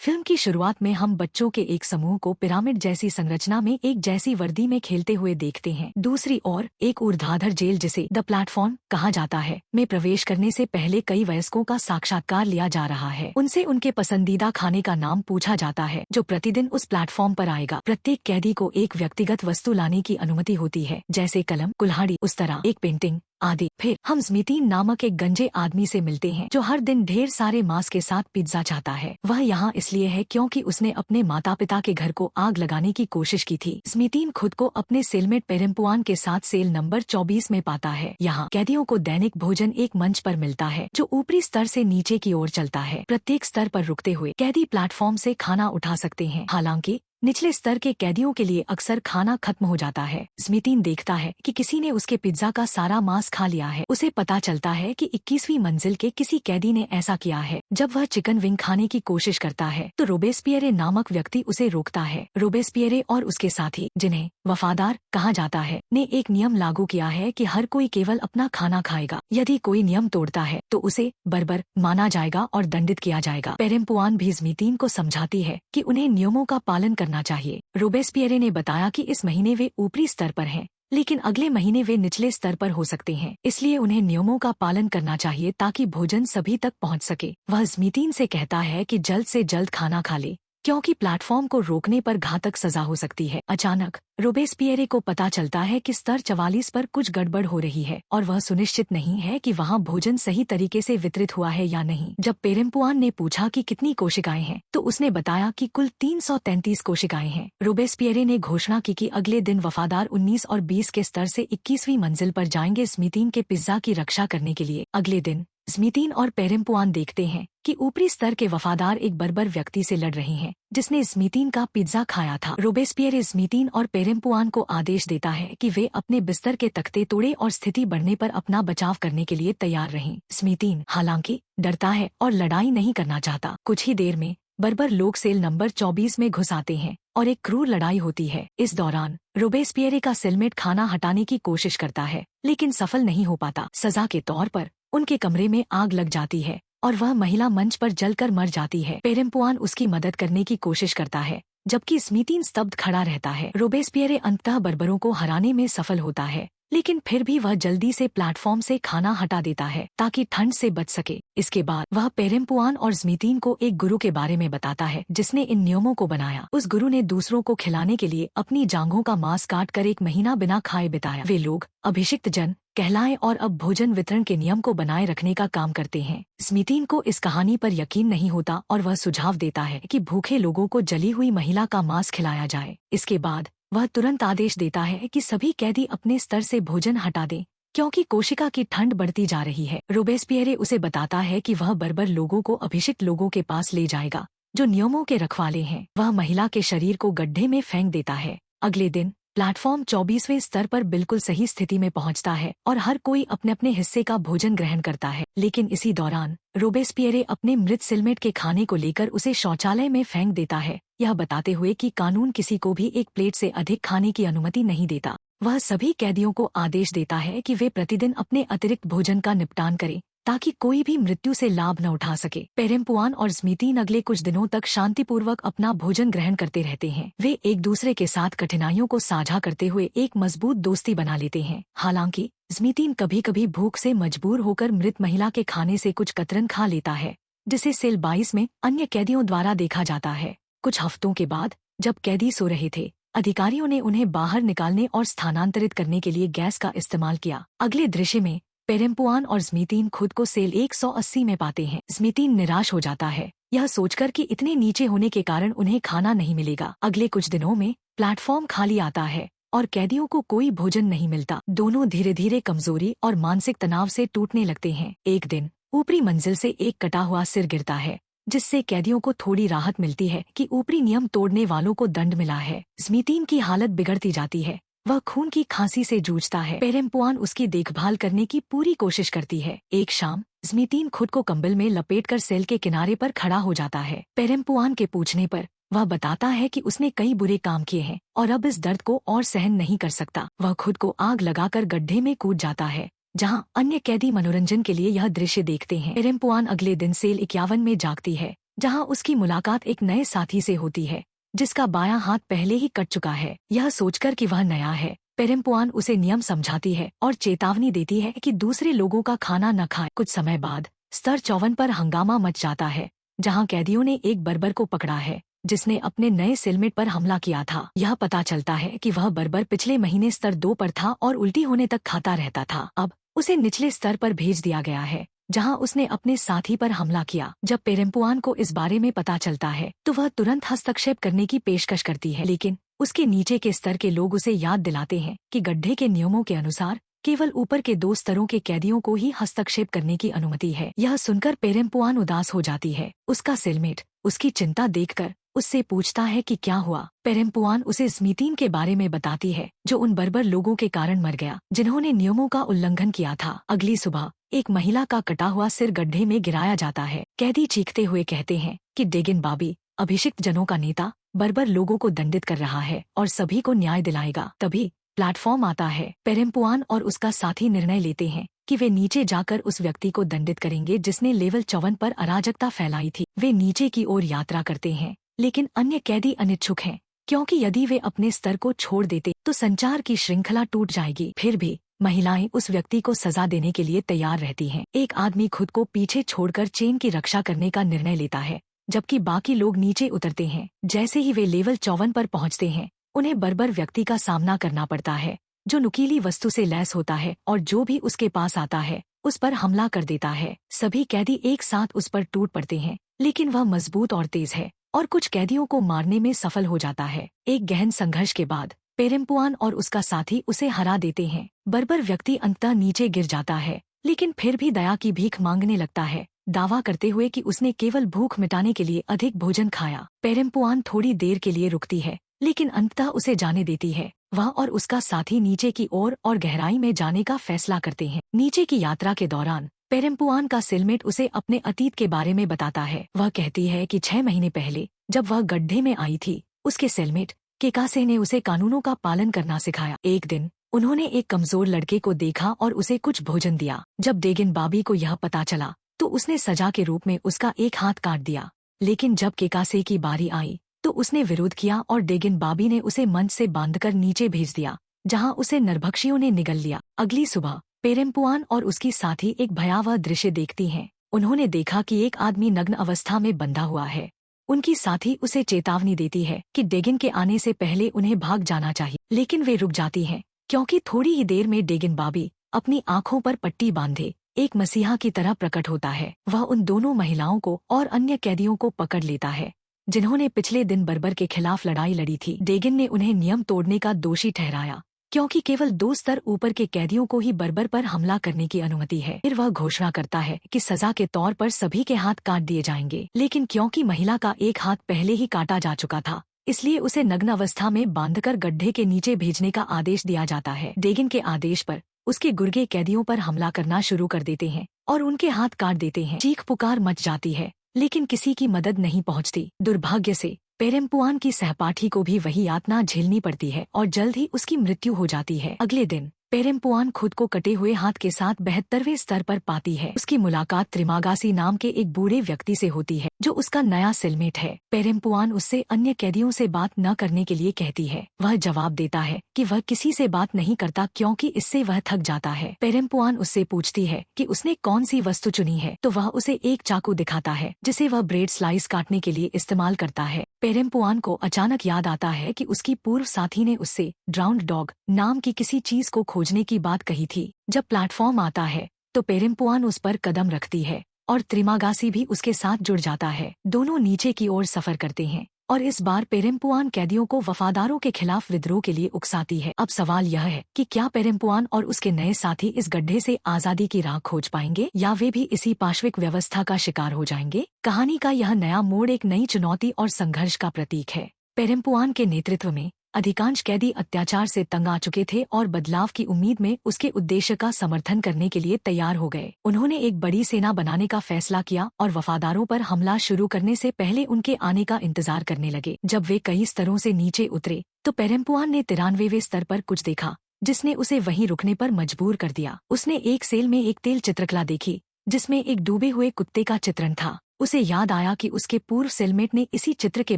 Film की शुरुआत में हम बच्चों के एक समूह को पिरामिड जैसी संरचना में एक जैसी वर्दी में खेलते हुए देखते हैं। दूसरी ओर एक ऊर्ध्वाधर जेल, जिसे द प्लेटफॉर्म कहा जाता है, में प्रवेश करने से पहले कई वयस्कों का साक्षात्कार लिया जा रहा है। उनसे उनके पसंदीदा खाने का नाम पूछा जाता है जो प्रतिदिन उस प्लेटफॉर्म पर आएगा। प्रत्येक कैदी को एक व्यक्तिगत वस्तु लाने की अनुमति होती है, जैसे कलम, कुल्हाड़ी, उस्तरा, एक पेंटिंग आदि। फिर हम स्मितीन नामक एक गंजे आदमी से मिलते हैं जो हर दिन ढेर सारे मांस के साथ पिज्जा चाहता है। वह यहाँ इसलिए है क्योंकि उसने अपने माता पिता के घर को आग लगाने की कोशिश की थी। स्मितीन खुद को अपने सेलमेट पेरेम्पुआन के साथ सेल नंबर 24 में पाता है। यहाँ कैदियों को दैनिक भोजन एक मंच पर मिलता है जो ऊपरी स्तर से नीचे की ओर चलता है। प्रत्येक स्तर पर रुकते हुए कैदी प्लेटफॉर्म से खाना उठा सकते हैं। हालांकि निचले स्तर के कैदियों के लिए अक्सर खाना खत्म हो जाता है। स्मितीन देखता है कि किसी ने उसके पिज्जा का सारा मांस खा लिया है। उसे पता चलता है कि 21वीं मंजिल के किसी कैदी ने ऐसा किया है। जब वह चिकन विंग खाने की कोशिश करता है तो रोबेस्पियरे नामक व्यक्ति उसे रोकता है। रोबेस्पियरे और उसके साथी, जिन्हें वफादार कहा जाता है, ने एक नियम लागू किया है कि हर कोई केवल अपना खाना खाएगा। यदि कोई नियम तोड़ता है तो उसे बर्बर माना जाएगा और दंडित किया जाएगा। पेरेम्पुआन भी स्मितीन को समझाती है कि उन्हें नियमों का पालन करना चाहिए। रोबेस्पियरे ने बताया कि इस महीने वे ऊपरी स्तर पर हैं, लेकिन अगले महीने वे निचले स्तर पर हो सकते हैं, इसलिए उन्हें नियमों का पालन करना चाहिए ताकि भोजन सभी तक पहुंच सके। वह स्मितीन से कहता है कि जल्द से जल्द खाना खा ले, क्योंकि प्लेटफॉर्म को रोकने पर घातक सजा हो सकती है। अचानक रोबेस्पियरे को पता चलता है कि स्तर 44 पर कुछ गड़बड़ हो रही है और वह सुनिश्चित नहीं है कि वहां भोजन सही तरीके से वितरित हुआ है या नहीं। जब पेरेम्पुआन ने पूछा कि कितनी कोशिकाएं हैं तो उसने बताया कि कुल 333 कोशिकाएं हैं। रोबेस्पियरे ने घोषणा की कि अगले दिन वफादार 19 और 20 के स्तर से 21वीं मंजिल पर जाएंगे स्मितीन के पिज्जा की रक्षा करने के लिए। अगले दिन स्मितीन और पेरेम्पुआन देखते हैं कि ऊपरी स्तर के वफादार एक बर्बर व्यक्ति से लड़ रहे हैं जिसने स्मितीन का पिज्जा खाया था। रोबेस्पियरे स्मितीन और पेरेम्पुआन को आदेश देता है कि वे अपने बिस्तर के तख्ते तोड़े और स्थिति बढ़ने पर अपना बचाव करने के लिए तैयार रहें। स्मितीन हालांकि डरता है और लड़ाई नहीं करना चाहता। कुछ ही देर में बर्बर लोग सेल नंबर 24 में घुस आते हैं और एक क्रूर लड़ाई होती है। इस दौरान रोबेस्पियरे का सेलमेट खाना हटाने की कोशिश करता है लेकिन सफल नहीं हो पाता। सजा के तौर पर उनके कमरे में आग लग जाती है और वह महिला मंच पर जलकर मर जाती है। पेरेम्पुआन उसकी मदद करने की कोशिश करता है जबकि स्मितीन स्तब्ध खड़ा रहता है। रोबेस्पियरे अंततः बर्बरों को हराने में सफल होता है, लेकिन फिर भी वह जल्दी से प्लेटफॉर्म से खाना हटा देता है ताकि ठंड से बच सके। इसके बाद वह पेरेम्पुआन और स्मितीन को एक गुरु के बारे में बताता है जिसने इन नियमों को बनाया। उस गुरु ने दूसरों को खिलाने के लिए अपनी जांघों का मांस काट कर 1 महीना बिना खाए बिताया। वे लोग अभिषिक्त जन कहलाए और अब भोजन वितरण के नियम को बनाए रखने का काम करते हैं। स्मितीन को इस कहानी पर यकीन नहीं होता और वह सुझाव देता है कि भूखे लोगों को जली हुई महिला का मांस खिलाया जाए। इसके बाद वह तुरंत आदेश देता है कि सभी कैदी अपने स्तर से भोजन हटा दें क्योंकि कोशिका की ठंड बढ़ती जा रही है। रोबेस्पियरे उसे बताता है कि वह बर्बर लोगों को अभिषिक्त लोगों के पास ले जाएगा जो नियमों के रखवाले हैं। वह महिला के शरीर को गड्ढे में फेंक देता है। अगले दिन प्लेटफॉर्म 24वें स्तर पर बिल्कुल सही स्थिति में पहुंचता है और हर कोई अपने अपने हिस्से का भोजन ग्रहण करता है। लेकिन इसी दौरान रोबेस्पियरे अपने मृत सेलमेट के खाने को लेकर उसे शौचालय में फेंक देता है, यह बताते हुए कि कानून किसी को भी एक प्लेट से अधिक खाने की अनुमति नहीं देता। वह सभी कैदियों को आदेश देता है कि वे प्रतिदिन अपने अतिरिक्त भोजन का निपटान करें ताकि कोई भी मृत्यु से लाभ न उठा सके। पेरेम्पुआन और स्मितीन अगले कुछ दिनों तक शांतिपूर्वक अपना भोजन ग्रहण करते रहते हैं। वे एक दूसरे के साथ कठिनाइयों को साझा करते हुए एक मजबूत दोस्ती बना लेते हैं। हालांकि स्मितीन कभी कभी भूख से मजबूर होकर मृत महिला के खाने से कुछ कतरन खा लेता है, जिसे सेल 22 में अन्य कैदियों द्वारा देखा जाता है। कुछ हफ्तों के बाद जब कैदी सो रहे थे, अधिकारियों ने उन्हें बाहर निकालने और स्थानांतरित करने के लिए गैस का इस्तेमाल किया। अगले दृश्य में पेरेम्पुआन और स्मितीन खुद को सेल 180 में पाते हैं। स्मितीन निराश हो जाता है, यह सोचकर कि इतने नीचे होने के कारण उन्हें खाना नहीं मिलेगा। अगले कुछ दिनों में प्लेटफॉर्म खाली आता है और कैदियों को कोई भोजन नहीं मिलता। दोनों धीरे धीरे कमजोरी और मानसिक तनाव से टूटने लगते हैं। एक दिन ऊपरी मंजिल से एक कटा हुआ सिर गिरता है जिससे कैदियों को थोड़ी राहत मिलती है कि ऊपरी नियम तोड़ने वालों को दंड मिला है। स्मितीन की हालत बिगड़ती जाती है, वह खून की खांसी से जूझता है। पेरेम्पुआन उसकी देखभाल करने की पूरी कोशिश करती है। एक शाम स्मितीन खुद को कंबल में लपेटकर सेल के किनारे पर खड़ा हो जाता है। पेरेम्पुआन के पूछने पर वह बताता है कि उसने कई बुरे काम किए हैं और अब इस दर्द को और सहन नहीं कर सकता। वह खुद को आग लगाकर गड्ढे में कूद जाता है जहां अन्य कैदी मनोरंजन के लिए यह दृश्य देखते हैं। पेरेम्पुआन अगले दिन सेल 51 में जागती है जहाँ उसकी मुलाकात एक नए साथी से होती है जिसका बायां हाथ पहले ही कट चुका है। यह सोचकर कि वह नया है, पेरेम्पुआन उसे नियम समझाती है और चेतावनी देती है कि दूसरे लोगों का खाना न खाए। कुछ समय बाद स्तर 54 पर हंगामा मच जाता है, जहां कैदियों ने एक बर्बर को पकड़ा है जिसने अपने नए सेलमेट पर हमला किया था। यह पता चलता है कि वह बर्बर पिछले महीने स्तर 2 पर था और उल्टी होने तक खाता रहता था। अब उसे निचले स्तर पर भेज दिया गया है, जहां उसने अपने साथी पर हमला किया। जब पेरेम्पुआन को इस बारे में पता चलता है तो वह तुरंत हस्तक्षेप करने की पेशकश करती है, लेकिन उसके नीचे के स्तर के लोग उसे याद दिलाते हैं कि गड्ढे के नियमों के अनुसार केवल ऊपर के 2 स्तरों के कैदियों को ही हस्तक्षेप करने की अनुमति है। यह सुनकर पेरेम्पुआन उदास हो जाती है। उसका सेलमेट उसकी चिंता देखकर उससे पूछता है कि क्या हुआ। पेरेम्पुआन उसे स्मीतीन के बारे में बताती है, जो उन बर्बर लोगों के कारण मर गया जिन्होंने नियमों का उल्लंघन किया था। अगली सुबह एक महिला का कटा हुआ सिर गड्ढे में गिराया जाता है। कैदी चीखते हुए कहते हैं कि डेगिन बाबी, अभिषिक्त जनों का नेता, बर्बर लोगों को दंडित कर रहा है और सभी को न्याय दिलाएगा। तभी प्लेटफॉर्म आता है। पेरेम्पुआन और उसका साथी निर्णय लेते हैं कि वे नीचे जाकर उस व्यक्ति को दंडित करेंगे जिसने लेवल 54 पर अराजकता फैलाई थी। वे नीचे की ओर यात्रा करते हैं, लेकिन अन्य कैदी अनिच्छुक हैं, क्योंकि यदि वे अपने स्तर को छोड़ देते तो संचार की श्रृंखला टूट जाएगी। फिर भी महिलाएं उस व्यक्ति को सजा देने के लिए तैयार रहती हैं। एक आदमी खुद को पीछे छोड़कर चेन की रक्षा करने का निर्णय लेता है, जबकि बाकी लोग नीचे उतरते हैं। जैसे ही वे लेवल 54 पर पहुंचते हैं, उन्हें बर्बर व्यक्ति का सामना करना पड़ता है, जो नुकीली वस्तु से लैस होता है और जो भी उसके पास आता है उस पर हमला कर देता है। सभी कैदी एक साथ उस पर टूट पड़ते हैं, लेकिन वह मजबूत और तेज है और कुछ कैदियों को मारने में सफल हो जाता है। एक गहन संघर्ष के बाद पेरेम्पुआन और उसका साथी उसे हरा देते हैं। बर्बर व्यक्ति अंततः नीचे गिर जाता है, लेकिन फिर भी दया की भीख मांगने लगता है, दावा करते हुए कि उसने केवल भूख मिटाने के लिए अधिक भोजन खाया। पेरेम्पुआन थोड़ी देर के लिए रुकती है, लेकिन अंततः उसे जाने देती है। वह और उसका साथी नीचे की ओर और गहराई में जाने का फैसला करते हैं। नीचे की यात्रा के दौरान पेरेम्पुआन का सेलमेट उसे अपने अतीत के बारे में बताता है। वह कहती है कि 6 महीने पहले जब वह गड्ढे में आई थी, उसके सेलमेट केकासे ने उसे कानूनों का पालन करना सिखाया। एक दिन उन्होंने एक कमजोर लड़के को देखा और उसे कुछ भोजन दिया। जब डेगिन बाबी को यह पता चला तो उसने सजा के रूप में उसका एक हाथ काट दिया, लेकिन जब केकासे की बारी आई तो उसने विरोध किया और डेगिन बाबी ने उसे मंच से बांधकर नीचे भेज दिया, जहां उसे नरभक्षियों ने निगल लिया। अगली सुबह पेरेम्पुआन और उसकी साथी एक भयावह दृश्य देखती हैं। उन्होंने देखा कि एक आदमी नग्न अवस्था में बंधा हुआ है। उनकी साथी उसे चेतावनी देती है कि डेगिन के आने से पहले उन्हें भाग जाना चाहिए, लेकिन वे रुक जाती हैं, क्योंकि थोड़ी ही देर में डेगिन बाबी अपनी आंखों पर पट्टी बांधे एक मसीहा की तरह प्रकट होता है। वह उन दोनों महिलाओं को और अन्य कैदियों को पकड़ लेता है जिन्होंने पिछले दिन बर्बर के खिलाफ लड़ाई लड़ी थी। डेगिन ने उन्हें नियम तोड़ने का दोषी ठहराया, क्योंकि केवल 2 स्तर ऊपर के कैदियों को ही बर्बर पर हमला करने की अनुमति है। फिर वह घोषणा करता है कि सजा के तौर पर सभी के हाथ काट दिए जाएंगे, लेकिन क्योंकि महिला का एक हाथ पहले ही काटा जा चुका था, इसलिए उसे नग्न अवस्था में बांधकर गड्ढे के नीचे भेजने का आदेश दिया जाता है। डेगिन के आदेश पर उसके गुर्गे कैदियों पर हमला करना शुरू कर देते हैं और उनके हाथ काट देते हैं। चीख पुकार मच जाती है, लेकिन किसी की मदद नहीं पहुंचती। दुर्भाग्य से पेरेम्पुआन की सहपाठी को भी वही यातना झेलनी पड़ती है और जल्द ही उसकी मृत्यु हो जाती है। अगले दिन पेरेम्पुआन खुद को कटे हुए हाथ के साथ 72वें स्तर पर पाती है। उसकी मुलाकात त्रिमागासी नाम के एक बूढ़े व्यक्ति से होती है, जो उसका नया सेलमेट है। पेरेम्पुआन उससे अन्य कैदियों से बात न करने के लिए कहती है। वह जवाब देता है कि वह किसी से बात नहीं करता, क्योंकि इससे वह थक जाता है। पेरेम्पुआन उससे पूछती है कि उसने कौन सी वस्तु चुनी है, तो वह उसे एक चाकू दिखाता है जिसे वह ब्रेड स्लाइस काटने के लिए इस्तेमाल करता है। पेरेम्पुआन को अचानक याद आता है कि उसकी पूर्व साथी ने उससे ड्राउंड डॉग नाम की किसी चीज को खोजने की बात कही थी। जब प्लेटफॉर्म आता है तो पेरेम्पुआन उस पर कदम रखती है और त्रिमागासी भी उसके साथ जुड़ जाता है। दोनों नीचे की ओर सफर करते हैं और इस बार पेरेम्पुआन कैदियों को वफादारों के खिलाफ विद्रोह के लिए उकसाती है। अब सवाल यह है कि क्या पेरेम्पुआन और उसके नए साथी इस गड्ढे से आजादी की राह खोज पाएंगे, या वे भी इसी पाशविक व्यवस्था का शिकार हो जाएंगे। कहानी का यह नया मोड़ एक नई चुनौती और संघर्ष का प्रतीक है। पेरेम्पुआन के नेतृत्व में अधिकांश कैदी अत्याचार से तंग आ चुके थे और बदलाव की उम्मीद में उसके उद्देश्य का समर्थन करने के लिए तैयार हो गए। उन्होंने एक बड़ी सेना बनाने का फैसला किया और वफादारों पर हमला शुरू करने से पहले उनके आने का इंतजार करने लगे। जब वे कई स्तरों से नीचे उतरे तो पेरेम्पुआन ने 93वें स्तर पर कुछ देखा, जिसने उसे वहीं रुकने पर मजबूर कर दिया। उसने एक सेल में एक तेल चित्रकला देखी, जिसमें एक डूबे हुए कुत्ते का चित्रण था। उसे याद आया कि उसके पूर्व सेलमेट ने इसी चित्र के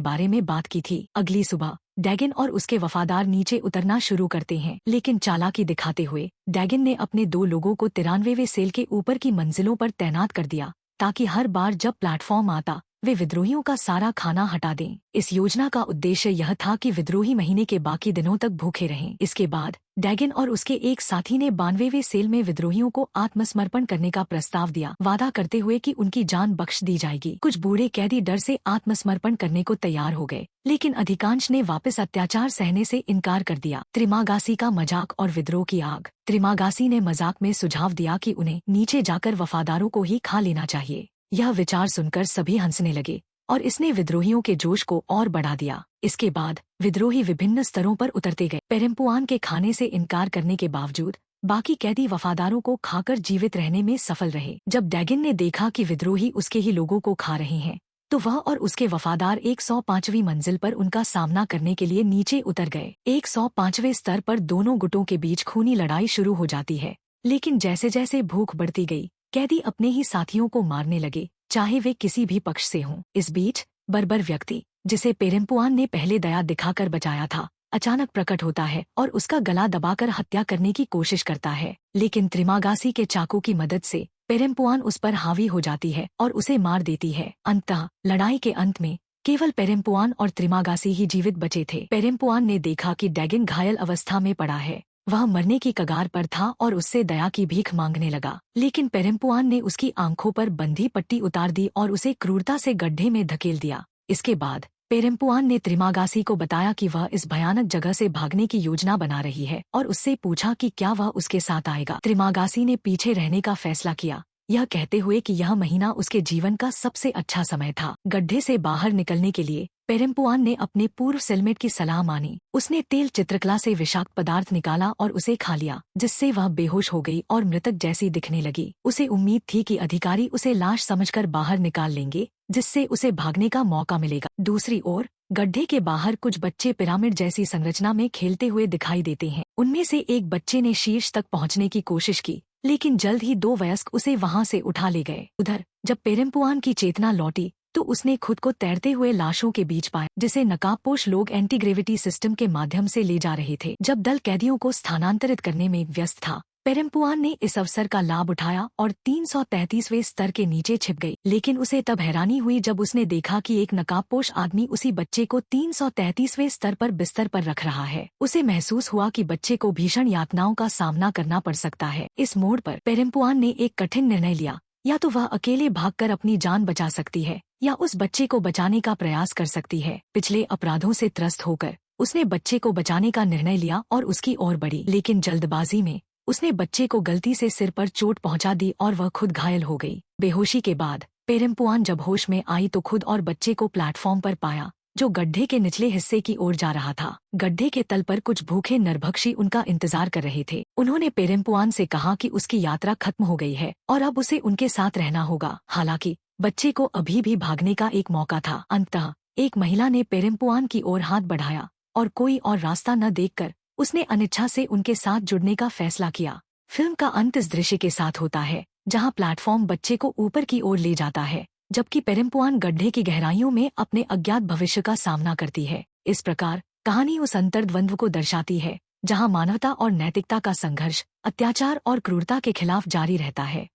बारे में बात की थी। अगली सुबह डैगन और उसके वफादार नीचे उतरना शुरू करते हैं, लेकिन चालाकी दिखाते हुए डैगन ने अपने 2 लोगों को 93वें सेल के ऊपर की मंजिलों पर तैनात कर दिया, ताकि हर बार जब प्लेटफॉर्म आता वे विद्रोहियों का सारा खाना हटा दें। इस योजना का उद्देश्य यह था कि विद्रोही महीने के बाकी दिनों तक भूखे रहें। इसके बाद डैगन और उसके एक साथी ने 92वें सेल में विद्रोहियों को आत्मसमर्पण करने का प्रस्ताव दिया, वादा करते हुए कि उनकी जान बख्श दी जाएगी। कुछ बूढ़े कैदी डर से आत्मसमर्पण करने को तैयार हो गए, लेकिन अधिकांश ने वापस अत्याचार सहने से इनकार कर दिया। त्रिमागासी का मजाक और विद्रोह की आग। त्रिमागासी ने मजाक में सुझाव दिया कि उन्हें नीचे जाकर वफादारों को ही खा लेना चाहिए। यह विचार सुनकर सभी हंसने लगे और इसने विद्रोहियों के जोश को और बढ़ा दिया। इसके बाद विद्रोही विभिन्न स्तरों पर उतरते गए। पेरेम्पुआन के खाने से इनकार करने के बावजूद बाकी कैदी वफादारों को खाकर जीवित रहने में सफल रहे। जब डैगन ने देखा कि विद्रोही उसके ही लोगों को खा रहे हैं, तो वह और उसके वफादार 105वीं मंजिल पर उनका सामना करने के लिए नीचे उतर गए। 105वें स्तर पर दोनों गुटों के बीच खूनी लड़ाई शुरू हो जाती है, लेकिन जैसे जैसे भूख बढ़ती गई कैदी अपने ही साथियों को मारने लगे, चाहे वे किसी भी पक्ष से हों। इस बीच बर्बर व्यक्ति, जिसे पेरेम्पुआन ने पहले दया दिखाकर बचाया था, अचानक प्रकट होता है और उसका गला दबाकर हत्या करने की कोशिश करता है, लेकिन त्रिमागासी के चाकू की मदद से पेरेम्पुआन उस पर हावी हो जाती है और उसे मार देती है। अंततः लड़ाई के अंत में केवल पेरेम्पुआन और त्रिमागासी ही जीवित बचे थे। पेरेम्पुआन ने देखा कि डैगन घायल अवस्था में पड़ा है, वह मरने की कगार पर था और उससे दया की भीख मांगने लगा, लेकिन पेरेम्पुआन ने उसकी आंखों पर बंधी पट्टी उतार दी और उसे क्रूरता से गड्ढे में धकेल दिया। इसके बाद पेरेम्पुआन ने त्रिमागासी को बताया कि वह इस भयानक जगह से भागने की योजना बना रही है और उससे पूछा कि क्या वह उसके साथ आएगा। त्रिमागासी ने पीछे रहने का फैसला किया, यह कहते हुए कि यह महीना उसके जीवन का सबसे अच्छा समय था। गड्ढे से बाहर निकलने के लिए पेरेम्पुआन ने अपने पूर्व सेलमेट की सलाह मानी। उसने तेल चित्रकला से विषाक्त पदार्थ निकाला और उसे खा लिया, जिससे वह बेहोश हो गई और मृतक जैसी दिखने लगी। उसे उम्मीद थी कि अधिकारी उसे लाश समझकर बाहर निकाल लेंगे, जिससे उसे भागने का मौका मिलेगा। दूसरी ओर गड्ढे के बाहर कुछ बच्चे पिरामिड जैसी संरचना में खेलते हुए दिखाई देते हैं। उनमें से एक बच्चे ने शीर्ष तक पहुंचने की कोशिश की, लेकिन जल्द ही 2 वयस्क उसे वहां से उठा ले गए। उधर जब पेरेम्पुआन की चेतना लौटी तो उसने खुद को तैरते हुए लाशों के बीच पाया, जिसे नकाबपोश लोग एंटी ग्रेविटी सिस्टम के माध्यम से ले जा रहे थे। जब दल कैदियों को स्थानांतरित करने में व्यस्त था, पेरेम्पुआन ने इस अवसर का लाभ उठाया और 333वें स्तर के नीचे छिप गई। लेकिन उसे तब हैरानी हुई जब उसने देखा कि एक नकाबपोश आदमी उसी बच्चे को 333वें स्तर पर बिस्तर पर रख रहा है। उसे महसूस हुआ कि बच्चे को भीषण यातनाओं का सामना करना पड़ सकता है। इस मोड़ पर पेरेम्पुआन ने एक कठिन निर्णय लिया, या तो वह अकेले भागकर अपनी जान बचा सकती है या उस बच्चे को बचाने का प्रयास कर सकती है। पिछले अपराधों से त्रस्त होकर उसने बच्चे को बचाने का निर्णय लिया और उसकी ओर बढ़ी, लेकिन जल्दबाजी में उसने बच्चे को गलती से सिर पर चोट पहुंचा दी और वह खुद घायल हो गई। बेहोशी के बाद पेरेम्पुआन जब होश में आई तो खुद और बच्चे को प्लेटफॉर्म पर पाया, जो गड्ढे के निचले हिस्से की ओर जा रहा था। गड्ढे के तल पर कुछ भूखे नरभक्षी उनका इंतजार कर रहे थे। उन्होंने पेरेम्पुआन से कहा कि उसकी यात्रा खत्म हो गई है और अब उसे उनके साथ रहना होगा। हालांकि बच्चे को अभी भी भागने का एक मौका था। अंततः एक महिला ने पेरेम्पुआन की ओर हाथ बढ़ाया और कोई और रास्ता न देखकर उसने अनिच्छा से उनके साथ जुड़ने का फैसला किया। फिल्म का अंत इस दृश्य के साथ होता है, जहां प्लेटफॉर्म बच्चे को ऊपर की ओर ले जाता है, जबकि पेरेम्पुआन गड्ढे की गहराइयों में अपने अज्ञात भविष्य का सामना करती है। इस प्रकार कहानी उस अंतर्द्वंद्व को दर्शाती है, जहां मानवता और नैतिकता का संघर्ष अत्याचार और क्रूरता के खिलाफ जारी रहता है।